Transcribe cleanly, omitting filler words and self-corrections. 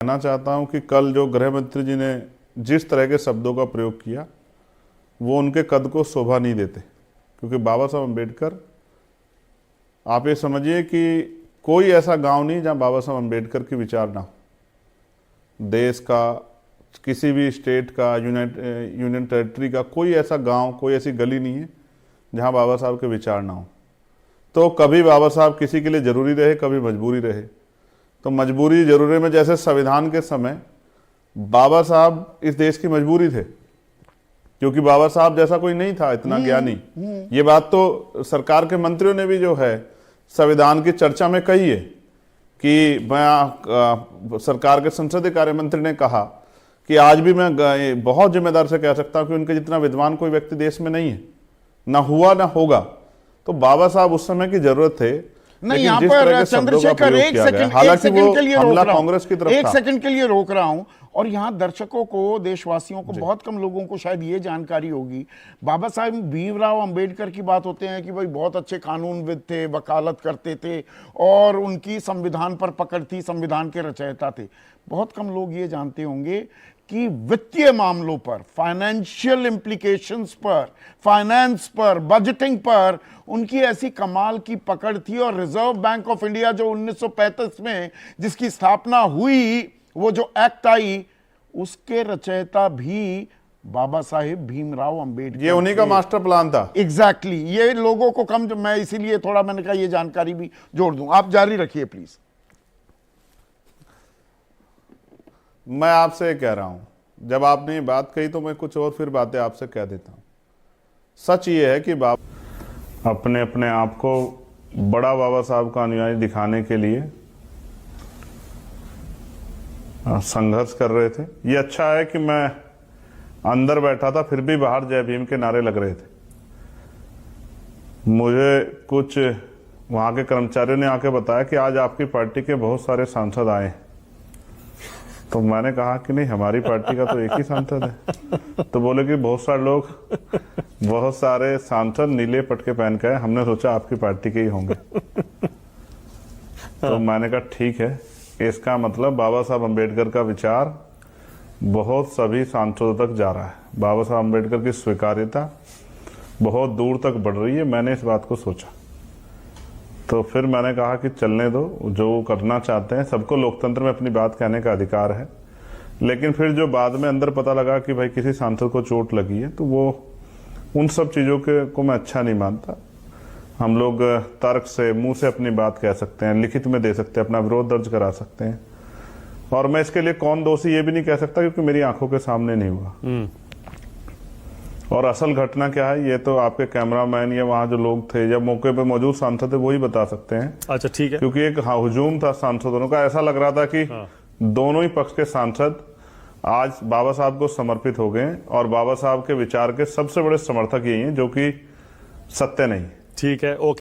कहना चाहता हूं कि कल जो गृह मंत्री जी ने जिस तरह के शब्दों का प्रयोग किया वो उनके कद को शोभा नहीं देते, क्योंकि बाबा साहब अम्बेडकर, आप ये समझिए कि कोई ऐसा गांव नहीं जहां बाबा साहब अम्बेडकर के विचार ना हो। देश का, किसी भी स्टेट का, यूनियन टेरिटरी का कोई ऐसा गांव, कोई ऐसी गली नहीं है जहां बाबा साहब के विचार ना हो। तो कभी बाबा साहब किसी के लिए ज़रूरी रहे, कभी मजबूरी रहे। तो मजबूरी ज़रूरी में, जैसे संविधान के समय बाबा साहब इस देश की मजबूरी थे, क्योंकि बाबा साहब जैसा कोई नहीं था इतना ज्ञानी। ये बात तो सरकार के मंत्रियों ने भी जो है संविधान की चर्चा में कही है कि मैं सरकार के संसदीय कार्य मंत्री ने कहा कि आज भी मैं बहुत जिम्मेदार से कह सकता हूं कि उनके जितना विद्वान कोई व्यक्ति देश में नहीं है, ना हुआ ना होगा। तो बाबा साहब उस समय की जरूरत थे। नहीं, यहाँ पर चंद्रशेखर एक सेकंड के लिए रोक रहा हूं, कांग्रेस की तरफ एक सेकंड के लिए रोक रहा हूं। और यहाँ दर्शकों को, देशवासियों को, बहुत कम लोगों को शायद ये जानकारी होगी, बाबा साहब भीमराव अंबेडकर की बात होते हैं कि भाई बहुत अच्छे कानूनविद थे, वकालत करते थे और उनकी संविधान पर पकड़ थी, संविधान के रचयिता थे। बहुत कम लोग ये जानते होंगे कि वित्तीय मामलों पर, फाइनेंशियल इंप्लीकेशंस पर, फाइनेंस पर, बजटिंग पर उनकी ऐसी कमाल की पकड़ थी। और रिजर्व बैंक ऑफ इंडिया जो 1935 में जिसकी स्थापना हुई, वो जो एक्ट आई, उसके रचयिता भी बाबा साहेब भीमराव अंबेडकर। ये उन्हीं का मास्टर प्लान था। एग्जैक्टली। ये लोगों को कम, मैं इसीलिए थोड़ा मैंने कहा ये जानकारी भी जोड़ दूं। आप जारी रखिए प्लीज। मैं आपसे कह रहा हूं, जब आपने ये बात कही तो मैं कुछ और फिर बातें आपसे कह देता हूं। सच ये है कि बाबा अपने अपने आप को बड़ा बाबा साहब का अनुयायी दिखाने के लिए संघर्ष कर रहे थे। ये अच्छा है कि मैं अंदर बैठा था फिर भी बाहर जय भीम के नारे लग रहे थे। मुझे कुछ वहां के कर्मचारियों ने आके बताया कि आज आपकी पार्टी के बहुत सारे सांसद आए। तो मैंने कहा कि नहीं, हमारी पार्टी का तो एक ही सांसद है। तो बोले कि बहुत सारे लोग, बहुत सारे सांसद नीले पटके पहन के आए, हमने सोचा आपकी पार्टी के ही होंगे। तो मैंने कहा ठीक है, इसका मतलब बाबा साहब अम्बेडकर का विचार बहुत सभी सांसदों तक जा रहा है, बाबा साहब अम्बेडकर की स्वीकार्यता बहुत दूर तक बढ़ रही है। मैंने इस बात को सोचा, तो फिर मैंने कहा कि चलने दो, जो करना चाहते हैं। सबको लोकतंत्र में अपनी बात कहने का अधिकार है। लेकिन फिर जो बाद में अंदर पता लगा कि भाई किसी सांसद को चोट लगी है, तो वो उन सब चीज़ों को मैं अच्छा नहीं मानता। हम लोग तर्क से, मुंह से अपनी बात कह सकते हैं, लिखित में दे सकते हैं, अपना विरोध दर्ज करा सकते हैं। और मैं इसके लिए कौन दोषी ये भी नहीं कह सकता, क्योंकि मेरी आंखों के सामने नहीं हुआ। और असल घटना क्या है ये तो आपके कैमरामैन या वहां जो लोग थे, जब मौके पे मौजूद सांसद थे, वही बता सकते हैं। अच्छा ठीक है। क्योंकि एक हुजूम था सांसदों का, ऐसा लग रहा था कि दोनों ही पक्ष के सांसद आज बाबा साहब को समर्पित हो गए और बाबा साहब के विचार के सबसे बड़े समर्थक यही हैं, जो कि सत्य नहीं। ठीक है, ओके।